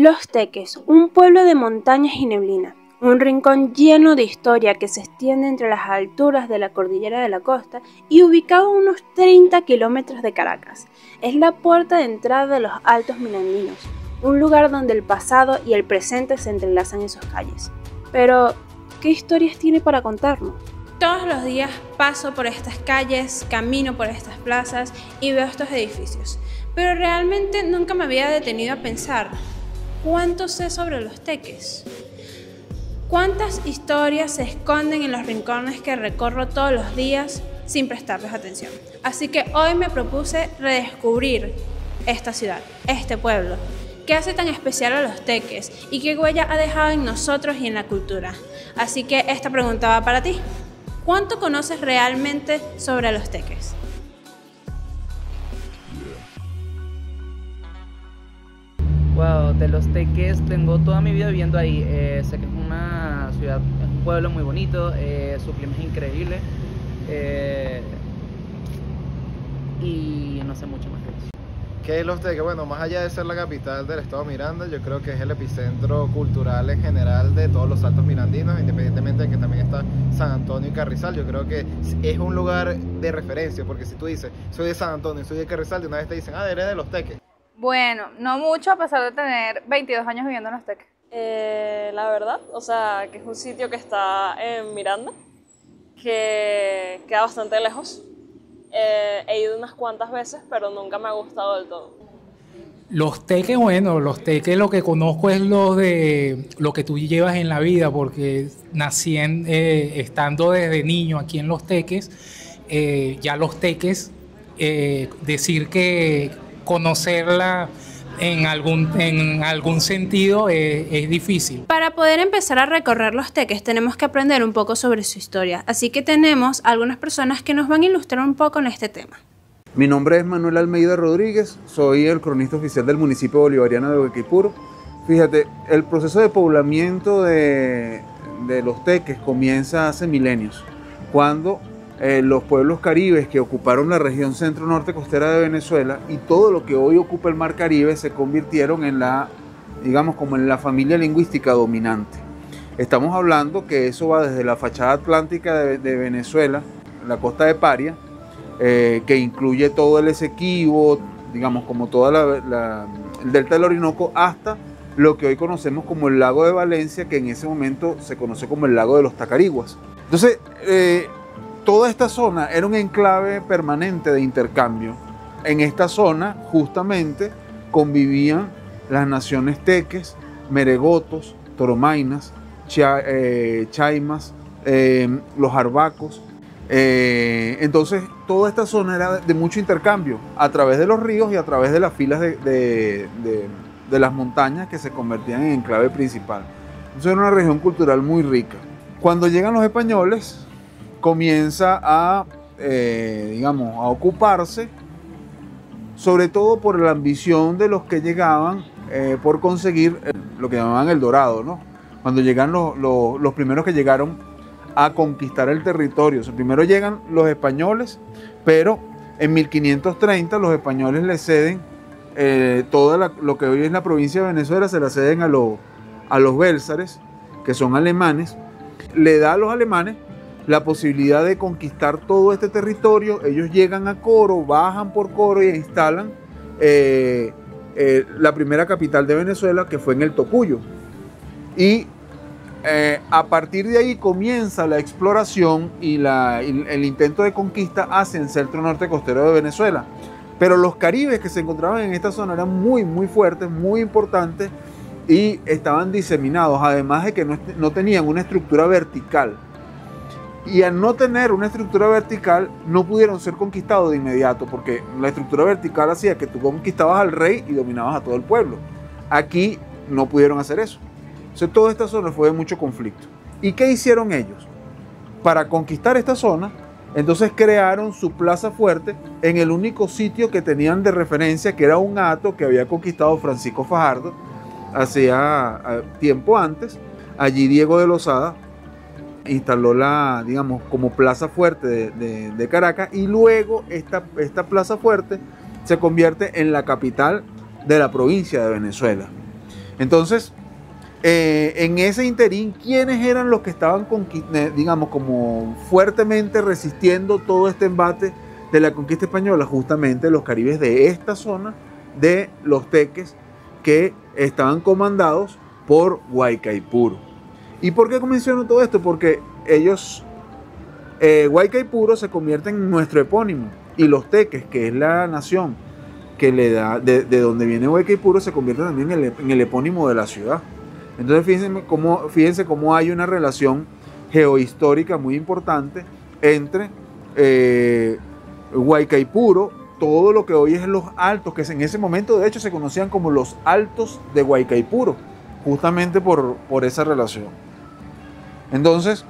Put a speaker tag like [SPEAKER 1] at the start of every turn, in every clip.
[SPEAKER 1] Los Teques, un pueblo de montañas y neblina, un rincón lleno de historia que se extiende entre las alturas de la cordillera de la costa y ubicado a unos 30 kilómetros de Caracas. Es la puerta de entrada de los Altos Mirandinos, un lugar donde el pasado y el presente se entrelazan en sus calles. Pero, ¿qué historias tiene para contarnos? Todos los días paso por estas calles, camino por estas plazas y veo estos edificios, pero realmente nunca me había detenido a pensar, ¿cuánto sé sobre los Teques? ¿Cuántas historias se esconden en los rincones que recorro todos los días sin prestarles atención? Así que hoy me propuse redescubrir esta ciudad, este pueblo. ¿Qué hace tan especial a los Teques y qué huella ha dejado en nosotros y en la cultura? Así que esta pregunta va para ti. ¿Cuánto conoces realmente sobre los Teques?
[SPEAKER 2] Wow, de los Teques tengo toda mi vida viviendo ahí. Sé que es una ciudad, es un pueblo muy bonito, su clima es increíble y no sé mucho más que eso.
[SPEAKER 3] ¿Qué es Los Teques? Bueno, más allá de ser la capital del estado Miranda, yo creo que es el epicentro cultural en general de todos los altos mirandinos, independientemente de que también está San Antonio y Carrizal. Yo creo que es un lugar de referencia, porque si tú dices, soy de San Antonio y soy de Carrizal, de una vez te dicen, eres de Los Teques.
[SPEAKER 4] Bueno, no mucho a pesar de tener 22 años viviendo en Los Teques.
[SPEAKER 5] La verdad, o sea, que es un sitio que está en Miranda, que queda bastante lejos. He ido unas cuantas veces, pero nunca me ha gustado del todo.
[SPEAKER 6] Los Teques, bueno, los Teques lo que conozco es lo de lo que tú llevas en la vida, porque nací estando desde niño aquí en Los Teques. Ya Los Teques, decir que conocerla en algún sentido es difícil.
[SPEAKER 1] Para poder empezar a recorrer los Teques tenemos que aprender un poco sobre su historia, así que tenemos algunas personas que nos van a ilustrar un poco en este tema.
[SPEAKER 7] Mi nombre es Manuel Almeida Rodríguez, soy el cronista oficial del municipio bolivariano de Huequipuro. Fíjate, el proceso de poblamiento de los Teques comienza hace milenios, cuando los pueblos caribes que ocuparon la región centro-norte costera de Venezuela y todo lo que hoy ocupa el mar Caribe se convirtieron en digamos, como en la familia lingüística dominante. Estamos hablando que eso va desde la fachada atlántica de Venezuela, la costa de Paria, que incluye todo el Esequibo, digamos, como todo el delta del Orinoco, hasta lo que hoy conocemos como el lago de Valencia, que en ese momento se conoce como el lago de los Tacariguas. Entonces, toda esta zona era un enclave permanente de intercambio. En esta zona justamente convivían las naciones teques, meregotos, toromainas, chaimas, los arbacos. Entonces toda esta zona era de mucho intercambio a través de los ríos y a través de las filas de las montañas que se convertían en enclave principal. Entonces era una región cultural muy rica. Cuando llegan los españoles, comienza digamos, a ocuparse, sobre todo por la ambición de los que llegaban por conseguir lo que llamaban el dorado, ¿no? Cuando llegan los primeros que llegaron a conquistar el territorio. O sea, primero llegan los españoles, pero en 1530 los españoles le ceden todo lo que hoy es la provincia de Venezuela, se la ceden a los bélsares, que son alemanes. Le da a los alemanes la posibilidad de conquistar todo este territorio. Ellos llegan a Coro, bajan por Coro y instalan la primera capital de Venezuela, que fue en el Tocuyo. Y a partir de ahí comienza la exploración y el intento de conquista hacia el centro norte costero de Venezuela. Pero los caribes que se encontraban en esta zona eran muy, muy fuertes, muy importantes y estaban diseminados, además de que no tenían una estructura vertical. Y al no tener una estructura vertical, no pudieron ser conquistados de inmediato, porque la estructura vertical hacía que tú conquistabas al rey y dominabas a todo el pueblo. Aquí no pudieron hacer eso. Entonces, toda esta zona fue de mucho conflicto. ¿Y qué hicieron ellos? Para conquistar esta zona, entonces crearon su plaza fuerte en el único sitio que tenían de referencia, que era un hato que había conquistado Francisco Fajardo hacía tiempo antes. Allí Diego de Lozada instaló digamos, como plaza fuerte de Caracas, y luego esta plaza fuerte se convierte en la capital de la provincia de Venezuela. Entonces, en ese interín, ¿quiénes eran los que estaban, digamos, como fuertemente resistiendo todo este embate de la conquista española? Justamente los caribes de esta zona de los Teques, que estaban comandados por Guaycaipuro. ¿Y por qué menciono todo esto? Porque ellos, Guaycaipuro se convierte en nuestro epónimo, y los Teques, que es la nación que le da, de donde viene Guaycaipuro, se convierte también en el epónimo de la ciudad. Entonces fíjense cómo hay una relación geohistórica muy importante entre Guaycaipuro, todo lo que hoy es los Altos, que en ese momento de hecho se conocían como los Altos de Guaycaipuro, justamente por esa relación. Entonces,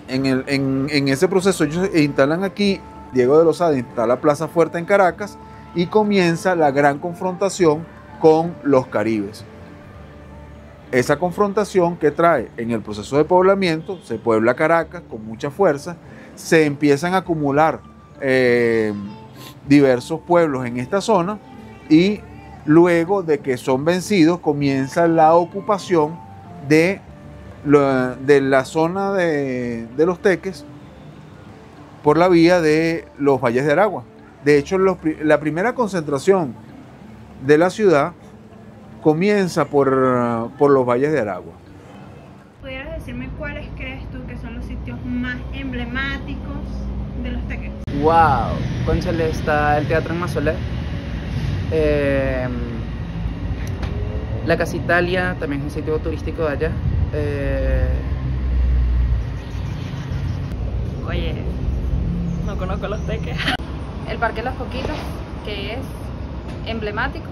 [SPEAKER 7] en ese proceso ellos instalan aquí, Diego de Lozada instala Plaza Fuerte en Caracas y comienza la gran confrontación con los caribes. Esa confrontación que trae en el proceso de poblamiento, se puebla Caracas con mucha fuerza, se empiezan a acumular diversos pueblos en esta zona, y luego de que son vencidos comienza la ocupación de la zona de los Teques por la vía de los Valles de Aragua. De hecho, la primera concentración de la ciudad comienza por los Valles de Aragua.
[SPEAKER 1] ¿Pudieras decirme cuáles crees tú que son los sitios más emblemáticos de los Teques?
[SPEAKER 2] Wow, cónchale, está el Teatro en Mazolet, la Casa Italia, también es un sitio turístico de allá.
[SPEAKER 5] Oye, no conozco los Teques.
[SPEAKER 4] El Parque Los Coquitos, que es emblemático.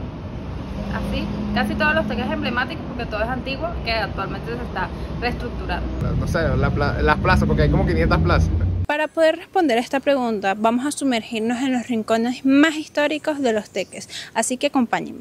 [SPEAKER 4] Así, casi todos los Teques emblemáticos, porque todo es antiguo, que actualmente se está reestructurando.
[SPEAKER 3] No sé, las plazas, porque hay como 500 plazas.
[SPEAKER 1] Para poder responder a esta pregunta, vamos a sumergirnos en los rincones más históricos de los Teques, así que acompáñenme.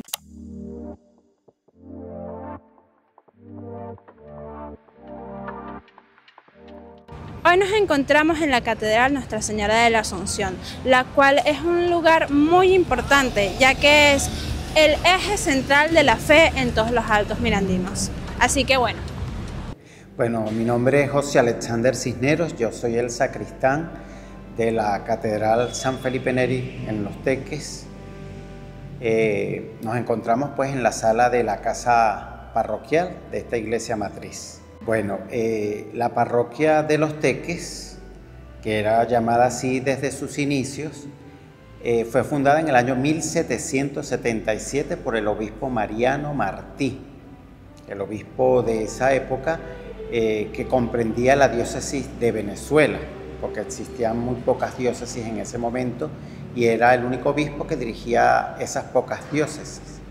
[SPEAKER 1] Hoy nos encontramos en la Catedral Nuestra Señora de la Asunción, la cual es un lugar muy importante, ya que es el eje central de la fe en todos los altos mirandinos. Así que bueno.
[SPEAKER 8] Bueno, mi nombre es José Alexander Cisneros, yo soy el sacristán de la Catedral San Felipe Neri en Los Teques. Nos encontramos pues en la sala de la casa parroquial de esta iglesia matriz. Bueno, la parroquia de Los Teques, que era llamada así desde sus inicios, fue fundada en el año 1777 por el obispo Mariano Martí, el obispo de esa época, que comprendía la diócesis de Venezuela, porque existían muy pocas diócesis en ese momento y era el único obispo que dirigía esas pocas diócesis.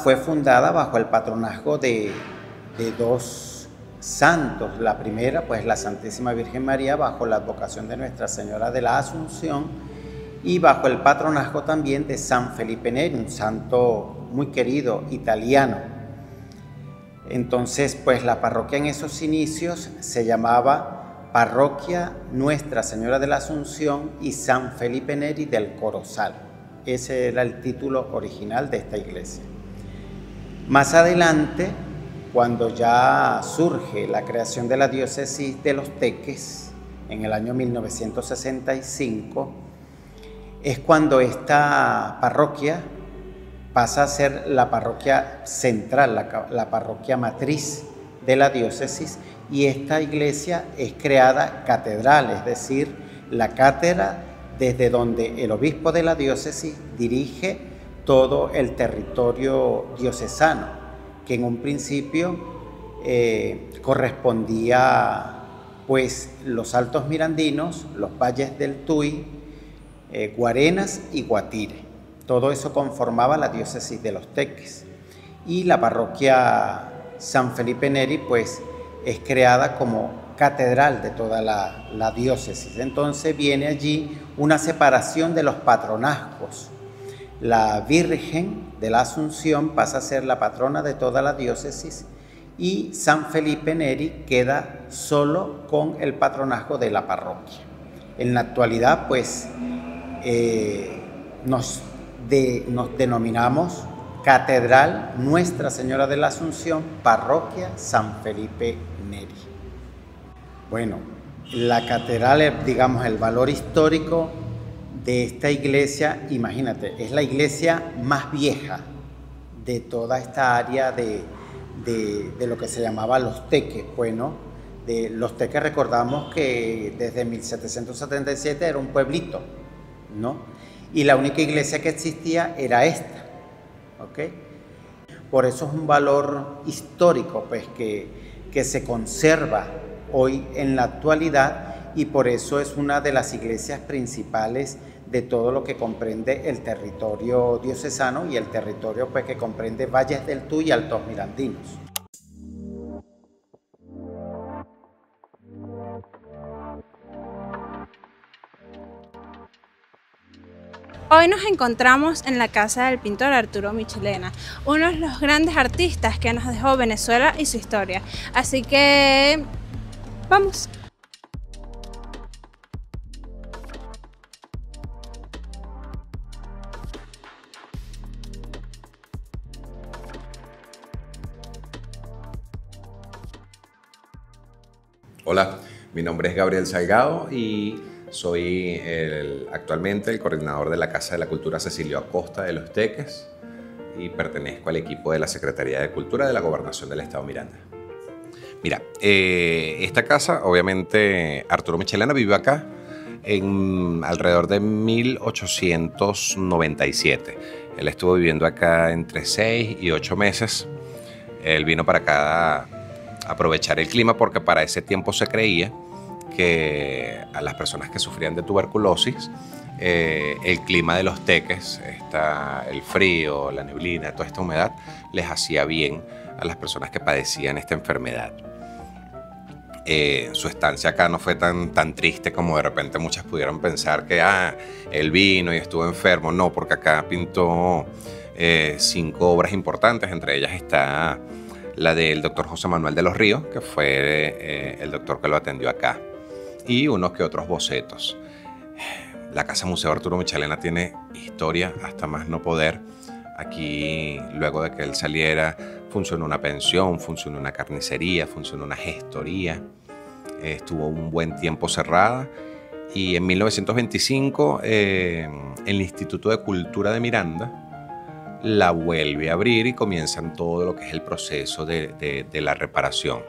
[SPEAKER 8] Fue fundada bajo el patronazgo de dos santos. La primera, pues la Santísima Virgen María, bajo la advocación de Nuestra Señora de la Asunción, y bajo el patronazgo también de San Felipe Neri, un santo muy querido italiano. Entonces, pues la parroquia en esos inicios se llamaba Parroquia Nuestra Señora de la Asunción y San Felipe Neri del Corozal. Ese era el título original de esta iglesia. Más adelante, cuando ya surge la creación de la diócesis de Los Teques, en el año 1965, es cuando esta parroquia pasa a ser la parroquia central, la parroquia matriz de la diócesis, y esta iglesia es creada catedral, es decir, la cátedra desde donde el obispo de la diócesis dirige todo el territorio diocesano, que en un principio correspondía pues los Altos Mirandinos, los valles del Tuy, Guarenas y Guatire. Todo eso conformaba la diócesis de Los Teques. Y la parroquia San Felipe Neri pues es creada como catedral de toda la diócesis. Entonces viene allí una separación de los patronazgos. La Virgen de la Asunción pasa a ser la patrona de toda la diócesis y San Felipe Neri queda solo con el patronazgo de la parroquia. En la actualidad pues nos denominamos Catedral Nuestra Señora de la Asunción, Parroquia San Felipe Neri. Bueno, la catedral, digamos, el valor histórico de esta iglesia, imagínate, es la iglesia más vieja de toda esta área de lo que se llamaba Los Teques. Bueno, de Los Teques recordamos que desde 1777 era un pueblito, ¿no? Y la única iglesia que existía era esta, ¿ok? Por eso es un valor histórico, pues, que se conserva hoy en la actualidad, y por eso es una de las iglesias principales de todo lo que comprende el territorio diocesano y el territorio, pues, que comprende Valles del Tuy y Altos Mirandinos.
[SPEAKER 1] Hoy nos encontramos en la casa del pintor Arturo Michelena, uno de los grandes artistas que nos dejó Venezuela y su historia. Así que vamos.
[SPEAKER 9] Hola, mi nombre es Gabriel Salgado y soy actualmente el coordinador de la Casa de la Cultura Cecilio Acosta de Los Teques y pertenezco al equipo de la Secretaría de Cultura de la Gobernación del Estado Miranda. Mira, esta casa, obviamente, Arturo Michelena vivió acá en alrededor de 1897. Él estuvo viviendo acá entre 6 y 8 meses. Él vino para acá a aprovechar el clima porque para ese tiempo se creía que a las personas que sufrían de tuberculosis, el clima de Los Teques, el frío, la neblina, toda esta humedad, les hacía bien a las personas que padecían esta enfermedad. Su estancia acá no fue tan triste como de repente muchas pudieron pensar que él vino y estuvo enfermo. No, porque acá pintó 5 obras importantes, entre ellas está la del doctor José Manuel de los Ríos, que fue el doctor que lo atendió acá, y unos que otros bocetos. La Casa Museo Arturo Michelena tiene historia hasta más no poder. Aquí, luego de que él saliera, funcionó una pensión, funcionó una carnicería, funcionó una gestoría. Estuvo un buen tiempo cerrada y en 1925 el Instituto de Cultura de Miranda la vuelve a abrir y comienzan todo lo que es el proceso de la reparación,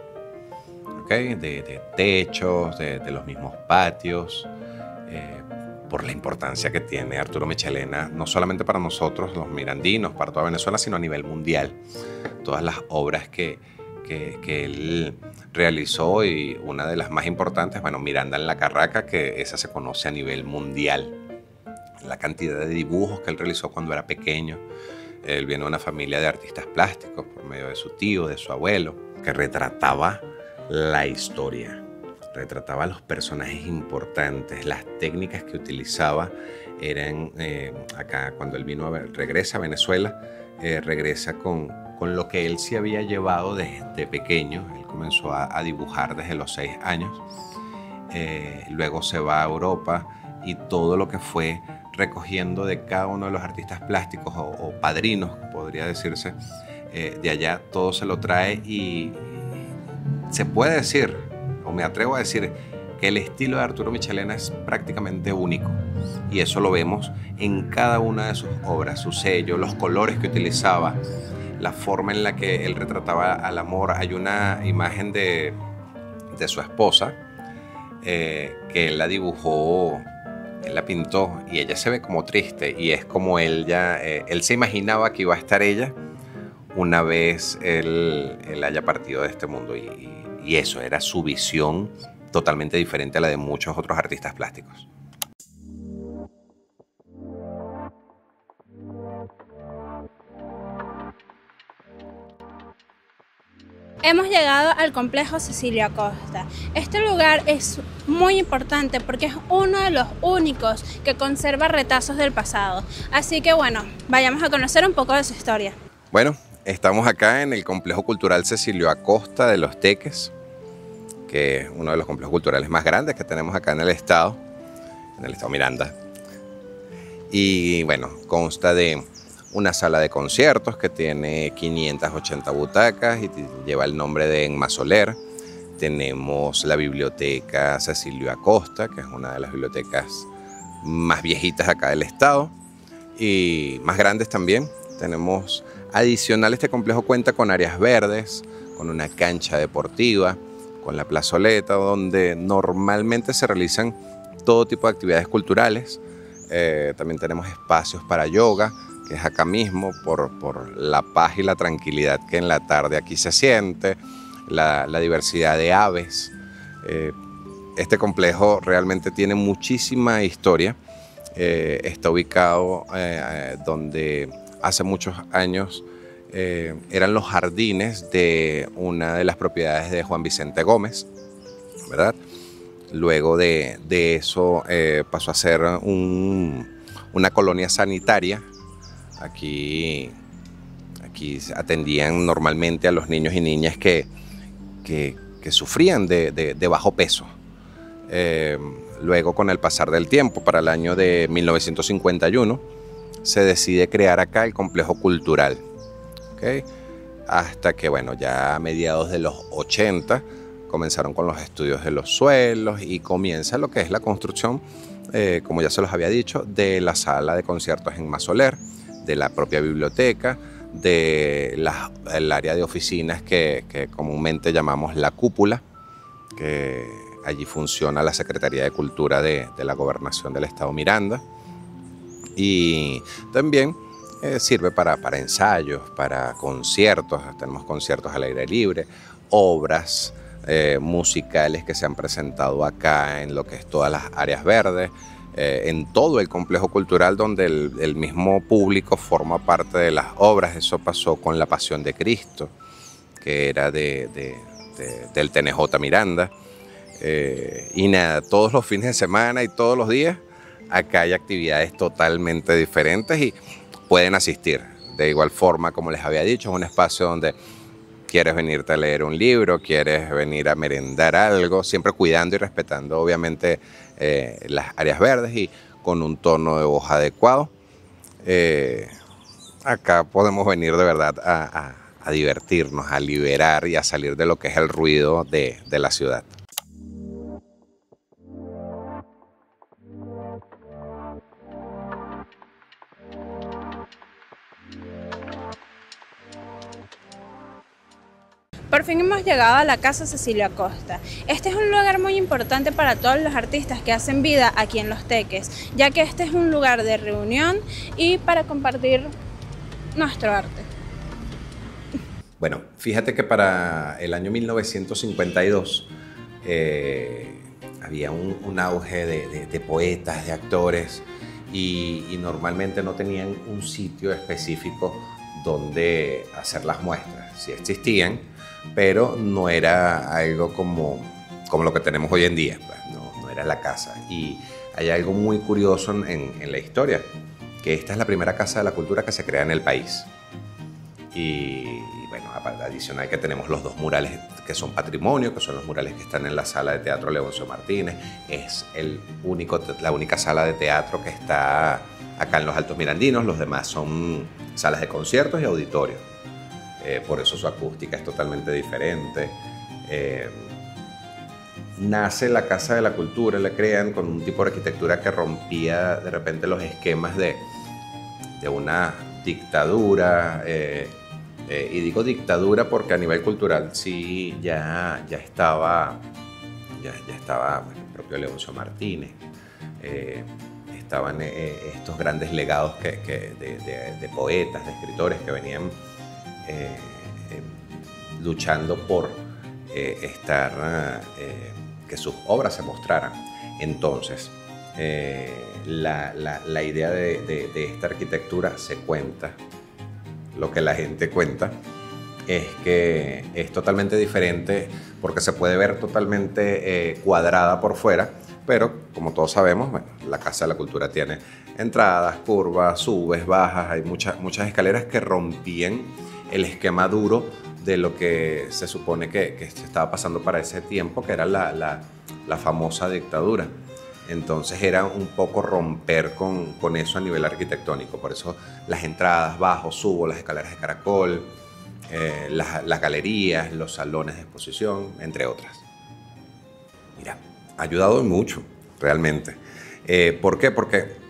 [SPEAKER 9] ¿okay? De techos, de los mismos patios, por la importancia que tiene Arturo Michelena, no solamente para nosotros los mirandinos, para toda Venezuela, sino a nivel mundial. Todas las obras que él realizó, y una de las más importantes, bueno, Miranda en la Carraca, que esa se conoce a nivel mundial. La cantidad de dibujos que él realizó cuando era pequeño. Él viene de una familia de artistas plásticos por medio de su tío, de su abuelo, que retrataba la historia, retrataba a los personajes importantes. Las técnicas que utilizaba eran, acá cuando él regresa a Venezuela, regresa con lo que él se había llevado desde pequeño. Él comenzó a dibujar desde los 6 años, luego se va a Europa y todo lo que fue recogiendo de cada uno de los artistas plásticos o padrinos, podría decirse, de allá, todo se lo trae, y se puede decir, o me atrevo a decir, que el estilo de Arturo Michelena es prácticamente único, y eso lo vemos en cada una de sus obras, su sello, los colores que utilizaba, la forma en la que él retrataba al amor. Hay una imagen de su esposa que él la dibujó, él la pintó, y ella se ve como triste, y es como él se imaginaba que iba a estar ella una vez él haya partido de este mundo, y eso era su visión, totalmente diferente a la de muchos otros artistas plásticos.
[SPEAKER 1] Hemos llegado al complejo Cecilio Acosta. Este lugar es muy importante porque es uno de los únicos que conserva retazos del pasado. Así que bueno, vayamos a conocer un poco de su historia.
[SPEAKER 9] Bueno, estamos acá en el Complejo Cultural Cecilio Acosta de Los Teques, que es uno de los complejos culturales más grandes que tenemos acá en el estado Miranda. Y bueno, consta de una sala de conciertos que tiene 580 butacas y lleva el nombre de Emma Soler. Tenemos la biblioteca Cecilio Acosta, que es una de las bibliotecas más viejitas acá del estado y más grandes también. Tenemos adicional, este complejo cuenta con áreas verdes, con una cancha deportiva, con la plazoleta, donde normalmente se realizan todo tipo de actividades culturales. También tenemos espacios para yoga, que es acá mismo, por la paz y la tranquilidad que en la tarde aquí se siente, la diversidad de aves. Este complejo realmente tiene muchísima historia. Está ubicado donde hace muchos años eran los jardines de una de las propiedades de Juan Vicente Gómez, ¿verdad? Luego de eso pasó a ser una colonia sanitaria. Aquí atendían normalmente a los niños y niñas que sufrían de bajo peso. Luego, con el pasar del tiempo, para el año de 1951, se decide crear acá el complejo cultural, ¿okay? Hasta que, bueno, ya a mediados de los 80 comenzaron con los estudios de los suelos y comienza lo que es la construcción, como ya se los había dicho, de la sala de conciertos Emma Soler, de la propia biblioteca, del área de oficinas que comúnmente llamamos la cúpula, que allí funciona la Secretaría de Cultura de la Gobernación del Estado Miranda, y también sirve para ensayos, para conciertos. Tenemos conciertos al aire libre, obras musicales que se han presentado acá en lo que es todas las áreas verdes, en todo el complejo cultural, donde el mismo público forma parte de las obras. Eso pasó con La Pasión de Cristo, que era del TNJ Miranda. Y nada, todos los fines de semana y todos los días acá hay actividades totalmente diferentes y pueden asistir. De igual forma, como les había dicho, es un espacio donde quieres venirte a leer un libro, quieres venir a merendar algo, siempre cuidando y respetando obviamente las áreas verdes y con un tono de voz adecuado. Acá podemos venir de verdad a divertirnos, a liberar y a salir de lo que es el ruido de la ciudad.
[SPEAKER 1] Por fin hemos llegado a la Casa Cecilio Acosta. Este es un lugar muy importante para todos los artistas que hacen vida aquí en Los Teques, ya que este es un lugar de reunión y para compartir nuestro arte.
[SPEAKER 9] Bueno, fíjate que para el año 1952 había un auge de poetas, de actores, y normalmente no tenían un sitio específico donde hacer las muestras. Sí existían, pero no era algo como lo que tenemos hoy en día, pues, no era la casa. Y hay algo muy curioso en la historia, que esta es la primera casa de la cultura que se crea en el país. Y bueno, adicional que tenemos los dos murales que son patrimonio, que son los murales que están en la sala de teatro Leoncio Martínez. Es la única sala de teatro que está acá en los Altos Mirandinos. Los demás son salas de conciertos y auditorios. Por eso su acústica es totalmente diferente. Nace la Casa de la Cultura, la crean con un tipo de arquitectura que rompía de repente los esquemas de una dictadura. Y digo dictadura porque a nivel cultural sí ya estaba bueno, el propio Leoncio Martínez. Estaban estos grandes legados de poetas, de escritores que venían luchando por que sus obras se mostraran. Entonces, la idea de esta arquitectura se cuenta, lo que la gente cuenta, es que es totalmente diferente porque se puede ver totalmente cuadrada por fuera, pero como todos sabemos, bueno, la Casa de la Cultura tiene entradas, curvas, subes, bajas, hay muchas escaleras que rompían el esquema duro de lo que se supone que se estaba pasando para ese tiempo, que era la famosa dictadura. Entonces era un poco romper con eso a nivel arquitectónico. Por eso las entradas, bajo, subo, las escaleras de caracol, las galerías, los salones de exposición, entre otras. Mira, ha ayudado mucho, realmente. ¿Por qué? Porque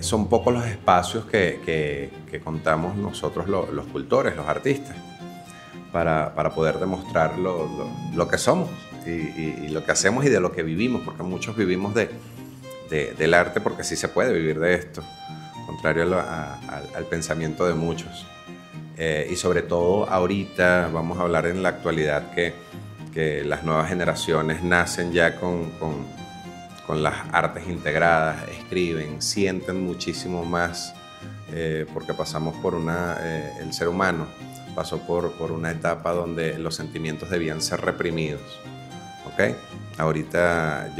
[SPEAKER 9] son pocos los espacios que contamos nosotros los cultores, los artistas, para poder demostrar lo que somos y lo que hacemos y de lo que vivimos, porque muchos vivimos del arte porque sí se puede vivir de esto, contrario al pensamiento de muchos. Y sobre todo ahorita vamos a hablar en la actualidad que las nuevas generaciones nacen ya con las artes integradas, escriben, sienten muchísimo más, porque pasamos por el ser humano pasó por una etapa donde los sentimientos debían ser reprimidos, ¿ok? Ahorita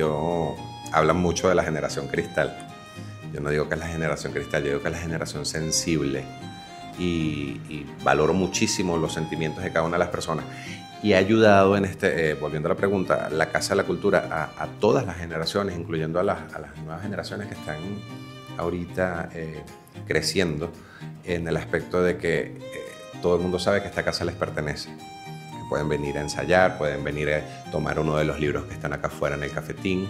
[SPEAKER 9] hablan mucho de la generación cristal. Yo no digo que es la generación cristal, yo digo que es la generación sensible y valoro muchísimo los sentimientos de cada una de las personas. Y ha ayudado volviendo a la pregunta, la Casa de la Cultura a todas las generaciones, incluyendo a las nuevas generaciones que están ahorita creciendo, en el aspecto de que todo el mundo sabe que esta casa les pertenece. Que pueden venir a ensayar, pueden venir a tomar uno de los libros que están acá afuera en el cafetín,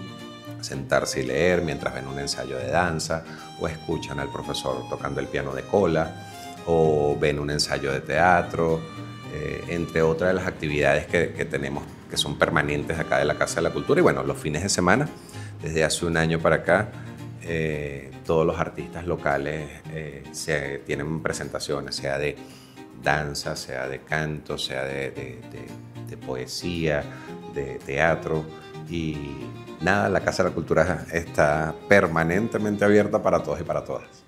[SPEAKER 9] sentarse y leer mientras ven un ensayo de danza, o escuchan al profesor tocando el piano de cola, o ven un ensayo de teatro, entre otras de las actividades que tenemos, que son permanentes acá de la Casa de la Cultura. Y bueno, los fines de semana, desde hace un año para acá, todos los artistas locales tienen presentaciones, sea de danza, sea de canto, sea de poesía, de teatro. Y nada, la Casa de la Cultura está permanentemente abierta para todos y para todas.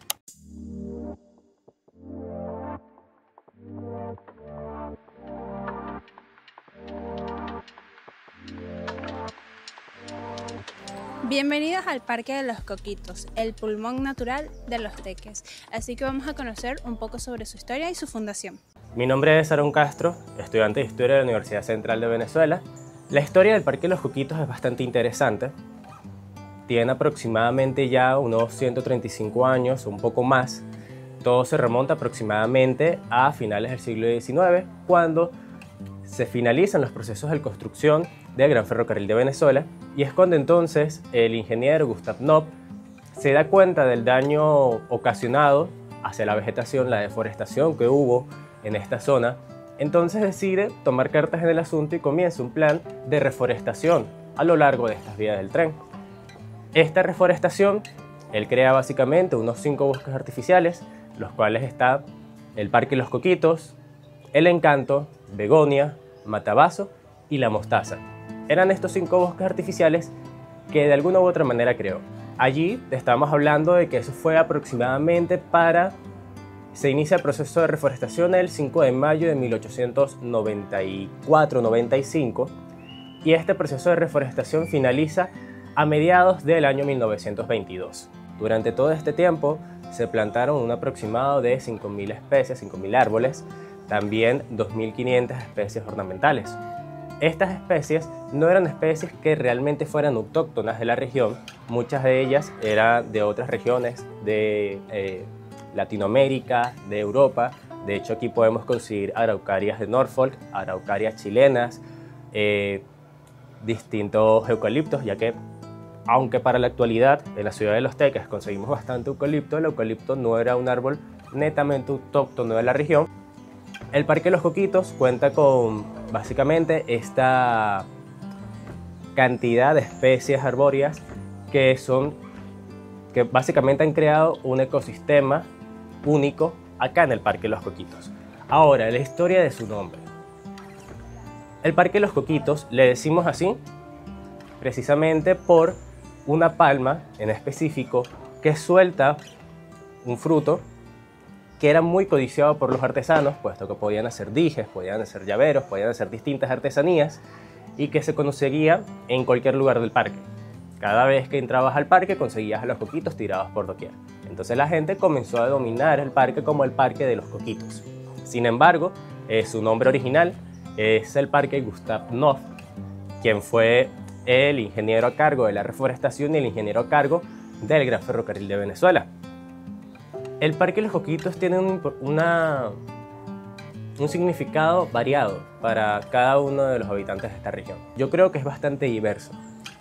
[SPEAKER 1] Bienvenidos al Parque de los Coquitos, el pulmón natural de Los Teques. Así que vamos a conocer un poco sobre su historia y su fundación.
[SPEAKER 10] Mi nombre es Aaron Castro, estudiante de Historia de la Universidad Central de Venezuela. La historia del Parque de los Coquitos es bastante interesante. Tiene aproximadamente ya unos 135 años, un poco más. Todo se remonta aproximadamente a finales del siglo XIX, cuando se finalizan los procesos de construcción del Gran Ferrocarril de Venezuela, y es cuando entonces el ingeniero Gustave Nob se da cuenta del daño ocasionado hacia la vegetación, la deforestación que hubo en esta zona. Entonces decide tomar cartas en el asunto y comienza un plan de reforestación a lo largo de estas vías del tren. Esta reforestación, él crea básicamente unos 5 bosques artificiales, los cuales está el Parque Los Coquitos, El Encanto, Begonia, Matabazo y La Mostaza. Eran estos 5 bosques artificiales que de alguna u otra manera creó. Allí estamos hablando de que eso fue aproximadamente se inicia el proceso de reforestación el 5 de mayo de 1894-95, y este proceso de reforestación finaliza a mediados del año 1922. Durante todo este tiempo se plantaron un aproximado de 5.000 especies, 5.000 árboles, también 2.500 especies ornamentales. Estas especies no eran especies que realmente fueran autóctonas de la región, muchas de ellas eran de otras regiones de Latinoamérica, de Europa. De hecho, aquí podemos conseguir araucarias de Norfolk, araucarias chilenas, distintos eucaliptos, ya que aunque para la actualidad en la ciudad de Los Teques conseguimos bastante eucalipto, el eucalipto no era un árbol netamente autóctono de la región. El Parque Los Coquitos cuenta con básicamente esta cantidad de especies arbóreas que básicamente han creado un ecosistema único acá en el Parque Los Coquitos. Ahora, la historia de su nombre. El Parque Los Coquitos le decimos así precisamente por una palma en específico que suelta un fruto que era muy codiciado por los artesanos, puesto que podían hacer dijes, podían hacer llaveros, podían hacer distintas artesanías, y que se conseguía en cualquier lugar del parque. Cada vez que entrabas al parque conseguías a los coquitos tirados por doquier. Entonces la gente comenzó a denominar el parque como el Parque de los Coquitos. Sin embargo, su nombre original es el Parque Gustave Nob, quien fue el ingeniero a cargo de la reforestación y el ingeniero a cargo del Gran Ferrocarril de Venezuela. El Parque Los Coquitos tiene un significado variado para cada uno de los habitantes de esta región. Yo creo que es bastante diverso.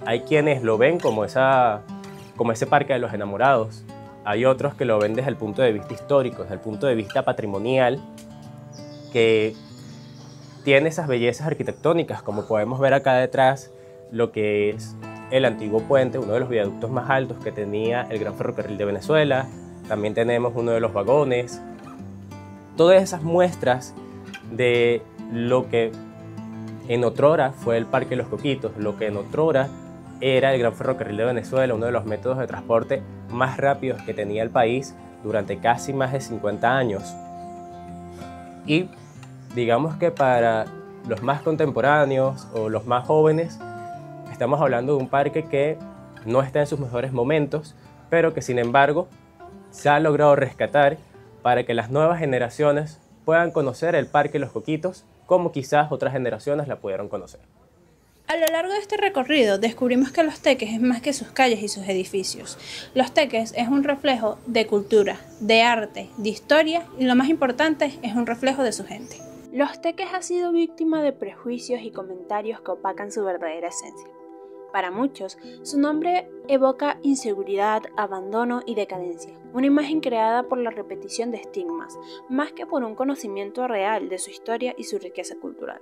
[SPEAKER 10] Hay quienes lo ven como ese parque de los enamorados. Hay otros que lo ven desde el punto de vista histórico, desde el punto de vista patrimonial, que tiene esas bellezas arquitectónicas, como podemos ver acá detrás, lo que es el antiguo puente, uno de los viaductos más altos que tenía el Gran Ferrocarril de Venezuela. También tenemos uno de los vagones. Todas esas muestras de lo que en otrora fue el Parque Los Coquitos, lo que en otrora era el Gran Ferrocarril de Venezuela, uno de los métodos de transporte más rápidos que tenía el país durante casi más de 50 años. Y digamos que para los más contemporáneos o los más jóvenes, estamos hablando de un parque que no está en sus mejores momentos, pero que sin embargo se ha logrado rescatar para que las nuevas generaciones puedan conocer el Parque Los Coquitos como quizás otras generaciones la pudieron conocer.
[SPEAKER 1] A lo largo de este recorrido descubrimos que Los Teques es más que sus calles y sus edificios. Los Teques es un reflejo de cultura, de arte, de historia y lo más importante es un reflejo de su gente. Los Teques ha sido víctima de prejuicios y comentarios que opacan su verdadera esencia. Para muchos, su nombre evoca inseguridad, abandono y decadencia, una imagen creada por la repetición de estigmas, más que por un conocimiento real de su historia y su riqueza cultural.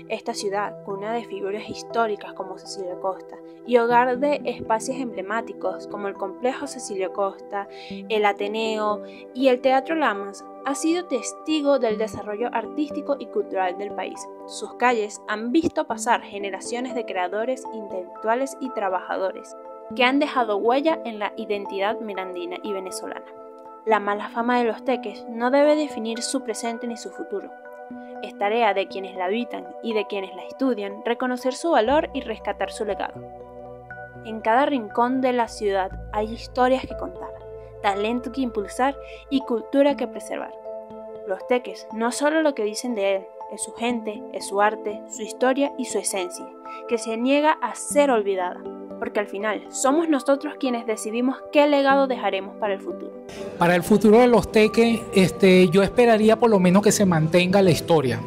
[SPEAKER 1] Esta ciudad, cuna de figuras históricas como Cecilio Costa y hogar de espacios emblemáticos como el Complejo Cecilio Costa, el Ateneo y el Teatro Lamas, ha sido testigo del desarrollo artístico y cultural del país. Sus calles han visto pasar generaciones de creadores, intelectuales y trabajadores que han dejado huella en la identidad mirandina y venezolana. La mala fama de Los Teques no debe definir su presente ni su futuro. Es tarea de quienes la habitan y de quienes la estudian reconocer su valor y rescatar su legado. En cada rincón de la ciudad hay historias que contar, talento que impulsar y cultura que preservar. Los Teques no solo lo que dicen de él, es su gente, es su arte, su historia y su esencia, que se niega a ser olvidada, porque al final somos nosotros quienes decidimos qué legado dejaremos para el futuro.
[SPEAKER 6] Para el futuro de Los Teques, yo esperaría por lo menos que se mantenga la historia,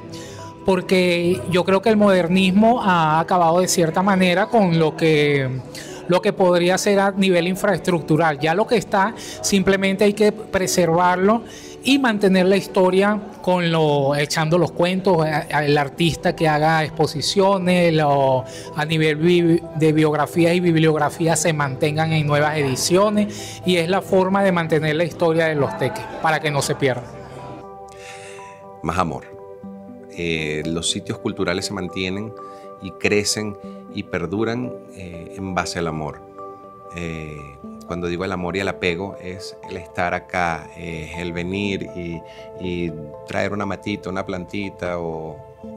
[SPEAKER 6] porque yo creo que el modernismo ha acabado de cierta manera con lo que podría ser a nivel infraestructural. Ya lo que está, simplemente hay que preservarlo y mantener la historia echando los cuentos, el artista que haga exposiciones, a nivel de biografías y bibliografías se mantengan en nuevas ediciones, y es la forma de mantener la historia de Los Teques para que no se pierda.
[SPEAKER 9] Más amor. Los sitios culturales se mantienen y crecen y perduran en base al amor. Cuando digo el amor y el apego, es el estar acá, es el venir y traer una matita, una plantita o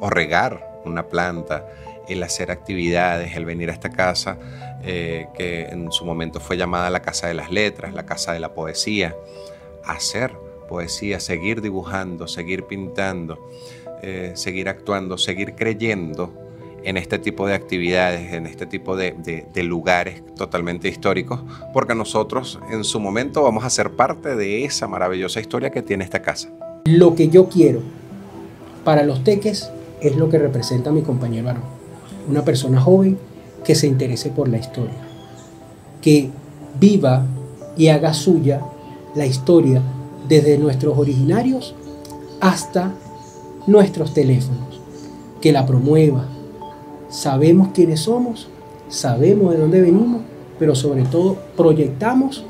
[SPEAKER 9] regar una planta, el hacer actividades, el venir a esta casa que en su momento fue llamada la Casa de las Letras, la Casa de la Poesía, hacer poesía, seguir dibujando, seguir pintando, seguir actuando, seguir creyendo en este tipo de actividades, en este tipo de lugares totalmente históricos, porque nosotros en su momento vamos a ser parte de esa maravillosa historia que tiene esta casa.
[SPEAKER 11] Lo que yo quiero para Los Teques es lo que representa a mi compañero Aarón, una persona joven que se interese por la historia, que viva y haga suya la historia desde nuestros originarios hasta nuestros teléfonos, que la promueva. Sabemos quiénes somos, sabemos de dónde venimos, pero sobre todo proyectamos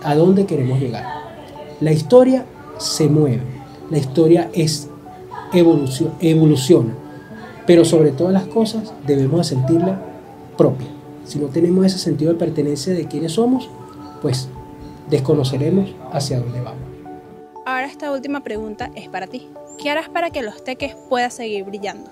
[SPEAKER 11] a dónde queremos llegar. La historia se mueve, la historia evoluciona, pero sobre todas las cosas debemos de sentirla propia. Si no tenemos ese sentido de pertenencia de quiénes somos, pues desconoceremos hacia dónde vamos.
[SPEAKER 1] Ahora esta última pregunta es para ti. ¿Qué harás para que Los Teques pueda seguir brillando?